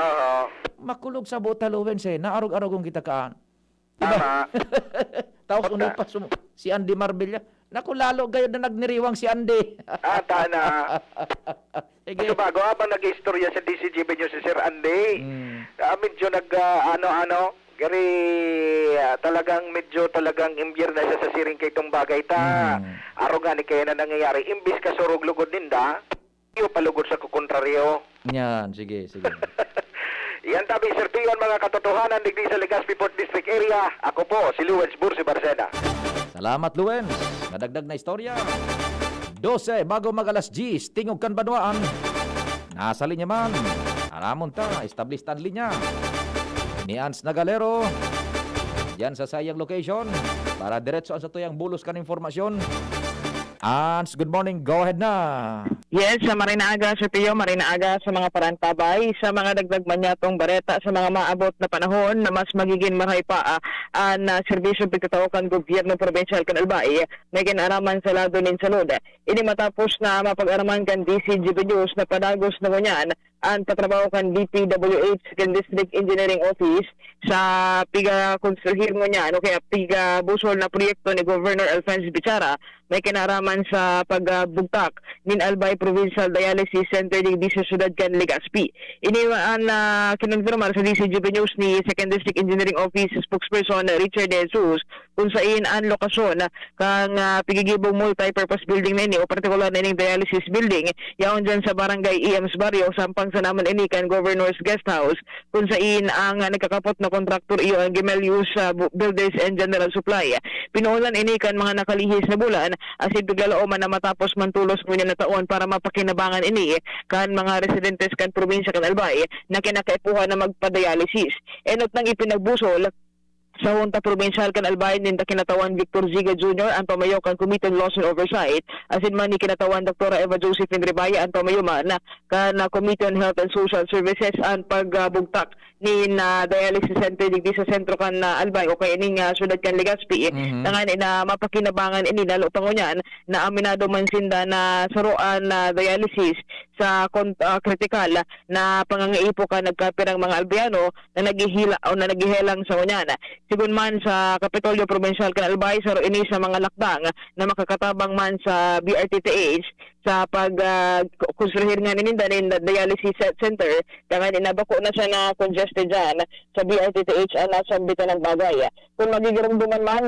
Makulog sa Botaluwen naarog-arogong kita kaan. Diba? Tapos unay pa si Andy Marbella. Naku, lalo gayon na nagniriwang si Andy. Tana. Ito bago habang nag-istorya sa DCGB nyo si Sir Andy, medyo gari talagang imbyer na siya sa siring kay itong bagay arogani kaya na nangyayari. Imbis ka surog lugod ninda, iyo palugod sa kukontraryo. Yan, sige. Yan tabi, Sir Pion, mga katotohanan digdi sa Legazpi Port District Area. Ako po, si Luwens Bursi Barcena. Salamat, Luwens. Nadagdag na istorya. 12 bago mag-alas 10, tingog kan Banwaan. Nasa linya man. Aramon establish tan linya. Ni Ans Nagalero. Diyan sa sayang location. Para diretso sa tuyang bulos kan informasyon. Ans, good morning. Go ahead na. Yes, sa Marinaaga, Sir Pio, Marinaaga sa mga parantabay, sa mga dagdag manyatong bareta, sa mga maabot na panahon na mas magiging maray pa na serbisyo pagkatawag gobyerno provincial kan Albay, may kinaraman sa lado nin salud. Ini matapos na mapag-araman kan DCGB News na padagos na ngunyan ang patrabaho kan DPWH kan District Engineering Office sa piga-konstruhir ngunyan o kaya piga-busol na proyekto ni Governor Alphonse Bichara, may kinaraman sa pagbugtak nin Albay Provincial Dialysis Center di sa syudad kan Legazpi. Ini kinonfirmar sa DCGB News ni 2nd District Engineering Office spokesperson Richard De Jesus kung saan ang lokasyon kang pigigibong multi-purpose building na ini o partikular na ining dialysis building yaon dyan sa barangay Iams Barrio sampang sa naman ini kan Governor's Guest House kung saan ang nagkakapot na kontraktor iyo ang Gemelius Builders and General Supply. Pinuulan ini kan mga nakalihis na bulan asin biglalooman na matapos mantulos ngunyan na taon para mapakinabangan ini kan mga residentes kan probinsya kan Albay na kinakaipuhan na magpa-dialysis. Enot nang ipinagbusol sa Junta Provincial kan Albayan din kinatawan Victor Ziga Jr. ang pamayo kan Committee on Laws and Oversight asin man ni kinatawan Dr. Eva Josephine Ribaya ang pamayo man kan Committee on Health and Social Services ang pagbugtak ni na dialysis center digdi sa sentro kan Albay o kay ining syudad kan Legazpi nangan na mapakinabangan ini na lupangon yan na aminado man sinda na saruan na dialysis sa kritikal na pangangaipo ka nagkapirang mga Albiano na naghihila o na naghihelang sa kunyan. Sigun man sa Kapitolyo Provincial kan Albay saro ini sa mga lakdang na makakatabang man sa BRTTH sa pag konstruhir nga nininda nin dialysis center kaya inabako na siya na congested dyan sa BRTTH na sambitan ng bagay. Kung magigirumduman man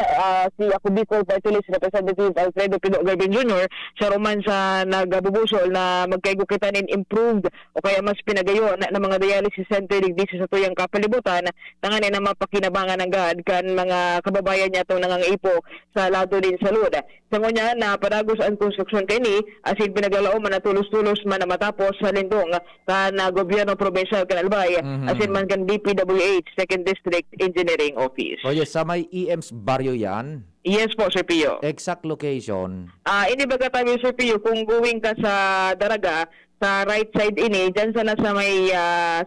si ako Bicol Party List Representative Alfredo Pino Garbin Jr. sa roman sa nagbubusol na magkaigukitanin improved o kaya mas pinagayon na mga dialysis center digdi sa tuyang kapalibutan tangan na mapakinabangan ng gad kan mga kababayan niya itong nangangaipo sa lado din sa lud. Sa ngunya na padagos ang konstruksyon kay ni asin pinagalao man na tulos-tulos man na matapos sa lindong kan gobyerno provincial kan Albay asin man kan DPWH 2nd District Engineering Office. O yes, sa may EMS baryo yan? Yes po, Sir Pio. Exact location? Ini baga tayo, Sir Pio, kung going ka sa Daraga, sa right side ini, dyan sana sa may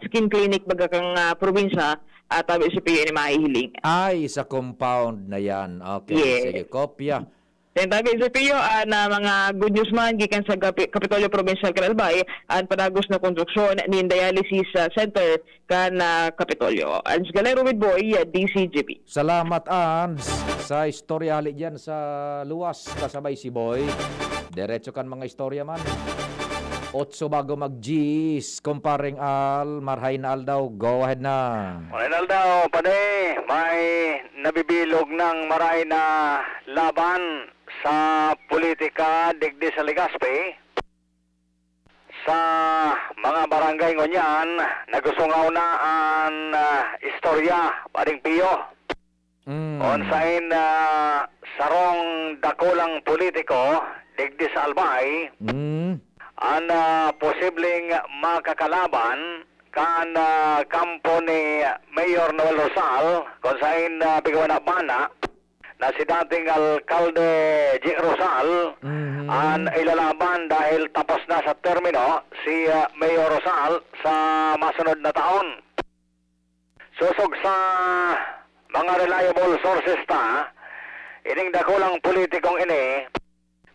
skin clinic baga kang probinsya, tabi, Sir Pio, ini mahihiling. Ay, sa compound na yan. Okay, Yes. sige, kopya. Then tabi, Sir Pio, na mga good news man, gikan sa Kapitolyo Provincial kan Albay, ang padagos na konstruksyon ni dialysis center kan Kapitolyo. Ans Galero with Boy, DCGP. Salamat, Ans. Sa istorya hali dyan sa luwas, kasabay si Boy. Diretso kan mga istorya man. 8 bago mag-G's, kumparing Al, marhay na Al daw. Go ahead na. Marinal daw, pade, may nabibilog ng maray na laban sa politika digdi sa Legazpi. Sa mga barangay ngunyan, nagusungaw na ang istorya, paring Pio. Onsain sarong dakulang politiko digdi sa Albay, ang posibleng makakalaban kan kampo ni Mayor Noel Rosal kung saan bigawan na bana na si dating Alkalde G. Rosal ang ilalaban dahil tapos na sa termino si Mayor Rosal sa masunod na taon. Susog sa mga reliable sources ta, ining dakulang politikong ini,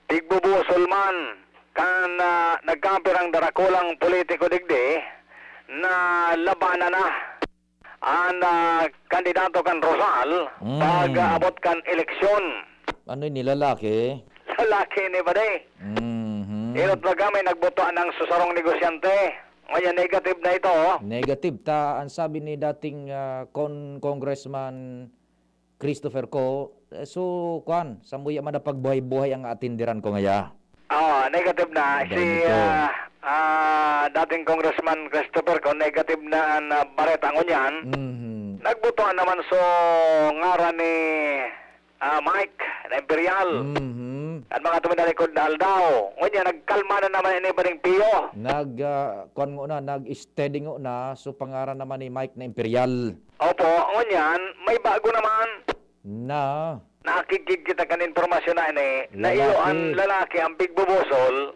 tigbubusol man kan nagkampirang darakulang politiko digdi na labanan na ang kandidato kan Rosal pag abot kan eleksyon. Ano yung nilalaki? Lalaki ni Bade. Irot baga may nagbotoan ng susarong negosyante. Ngayon negative na ito. Negative ta. Ang sabi ni dating Congressman Christopher Co. So, kwan, sambuya man na pagbuhay-buhay ang atindiran ko ngaya. Negative na. Si dating Congressman Christopher Co. Negative na ang bareta ngunyan. Nagbotoan naman so ngaran ni Mike na Imperial. At mga tuminalikod na aldaw. Ngunyan, nagkalma na naman ini Baring Pio. Nag-steady na, so pangaran naman ni Mike na Imperial. Opo, ngunyan, may bago naman. Nakikig kita kan informasyon na ini, na iyo ang lalaki, ang bigbubusol,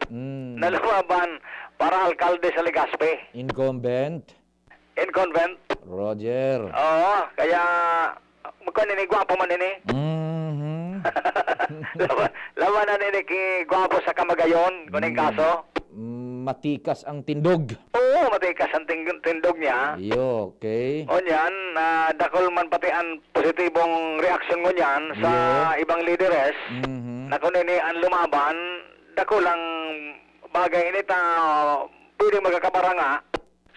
na lumaban para alkalde sa Legazpi. Incumbent? Roger. Oo, kaya magkano ni gwapo man ini? Labanan ini ki gwapo sa Kamagayon, kuning kaso. Matikas ang tindog. Oo, matikas ang tindog niya. Iyo, okay. O niyan, dakol man pati ang positibong reaksyon mo niyan sa ibang lideres na kunin ang lumaban, dakol ang bagay ini ta pwede magkakabaranga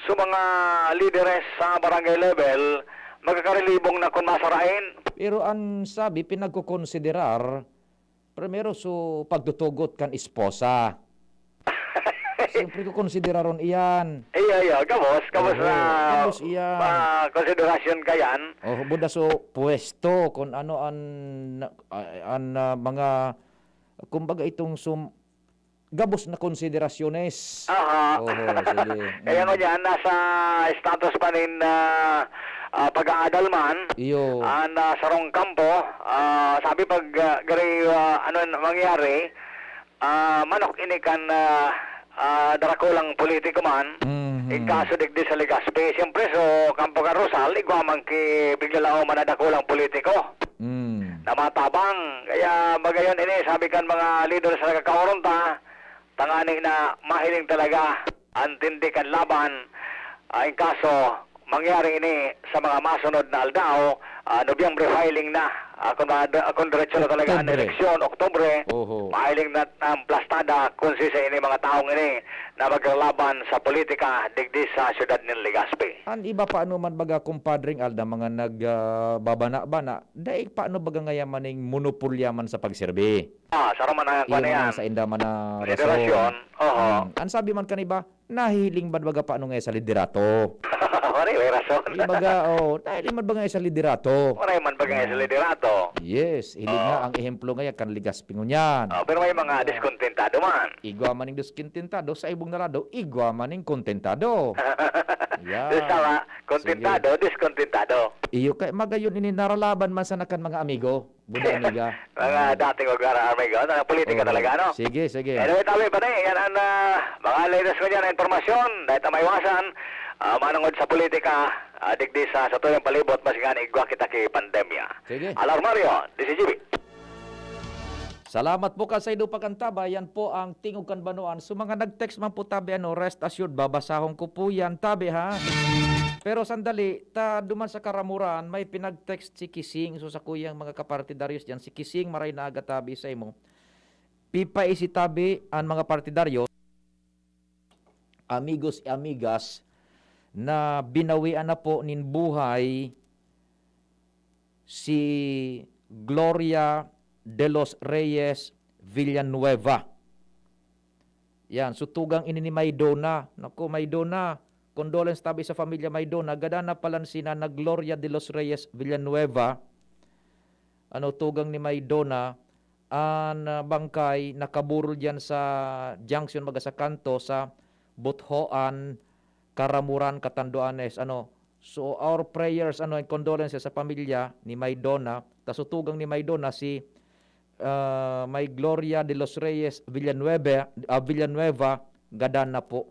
sa mga lideres sa barangay level, magkakarelibong na kung masarain. Pero ang sabi, pinagkukonsiderar, primero so pagtutugot kan esposa. Siyempre ko konsideraron iyan. Iya, kabos na kabos iyan. Konsiderasyon kayan. Buda so pwesto kung ano ang mga kumbaga itong gabos na konsiderasyones. Sige. Kaya nga dyan, nasa status pa rin pag-aadal man Iyo. sarong kampo, sabi pag gari ano mangyari, manok ini kan darakulang politiko man, kaso digdi sa Legazpi. Siyempre, so kampo ka Rosal, igwamang ki biglalao manadakulang politiko. Na matabang. Kaya bagayon ini, sabi kan mga leader sa nagkakaoronta, tangani na mahiling talaga ang tindikan laban. Ang kaso, mangyari ini sa mga masunod na aldao, Nobyembre filing na. Kung diretso na talaga ang eleksyon, Oktubre, mahiling na ang plastada kung sa ini mga taong ini na maglalaban sa politika digdi sa syudad ng Legazpi. An iba paano man baga kumpadring Alda mga nagbabana-bana, daig paano baga ngayaman ng monopolyaman sa pagserbe. Saro man ang kwan yan. Sa inda man na Federasyon, An sabi man kaniba, nahiling ba baga paano ngayon sa liderato? Maray, may rason. Ibaga, nahiling man baga ngayon sa liderato? Maray man baga ngayon sa liderato. Yes, hiling nga ang ehemplo ngayon kan Legazpi ngunyan. Pero may mga diskontentado man. Igwa maning diskontentado sa ibong narado, igwa maning kontentado. Sama, kontentado, diskontentado. Iyo kay magayon ini naralaban man sa nakan mga amigo, buda amiga. Mga dating ogara amigo, politika talaga, no? Sige. Anyway, tabi pa rin, yan ang mga latest ko dyan na informasyon, dahil maiwasan, manungod sa politika, digdi sa tuyong palibot, masigan igwa kita kay pandemya. Sige. Alarmario, DCGB. Salamat po ka sa ido pagkantaba. Yan po ang Tingog Kanbanuan. So mga nag-text man po tabi, rest assured, babasahon ko po yan tabi ha. Pero sandali, duman sa Karamuran, may pinag-text si Kising. So sa kuyang mga kapartidaryos dyan, si Kising maray na aga tabi sa imo. Pipa isi tabi ang mga partidaryo, amigos e amigas, na binawian na po nin buhay si Gloria de los Reyes Villanueva. Yan, sutugang ini ni Maydona. Naku, Maydona, condolence tabi sa pamilya Maydona. Gadana palansina na Gloria de los Reyes Villanueva. Tugang ni Maydona, ang bangkay nakaburol diyan sa junction baga sa kanto sa Buthoan, Karamuran, Catanduanes. So our prayers and condolences sa pamilya ni Maydona. Tasutugang ni Maydona si May Gloria de los Reyes Villanueva, gadana po.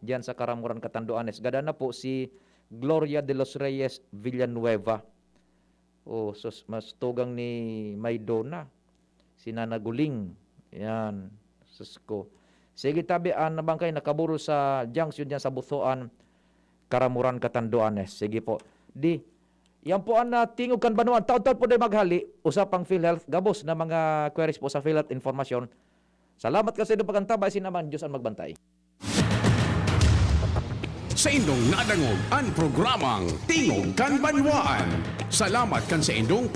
Diyan sa Karamuran, Catanduanes. Gadana po si Gloria de los Reyes Villanueva. So mas tugang ni Maydona, si Nanaguling. Yan, susko. Sige tabi, nabangkay nakaburo sa junction diyan sa Buthoan, Karamuran, Catanduanes. Sige po. Yan po ang Tingog Kanbanuan. Taon-taon po din maghali. Usapang PhilHealth. Gabos na mga queries po sa PhilHealth informasyon. Salamat kasi doon pagkantabay. Sinaman, Diyos ang magbantay. Sa indong nadangog ang programang Tingog Kanbanwaan. Salamat kan sa indong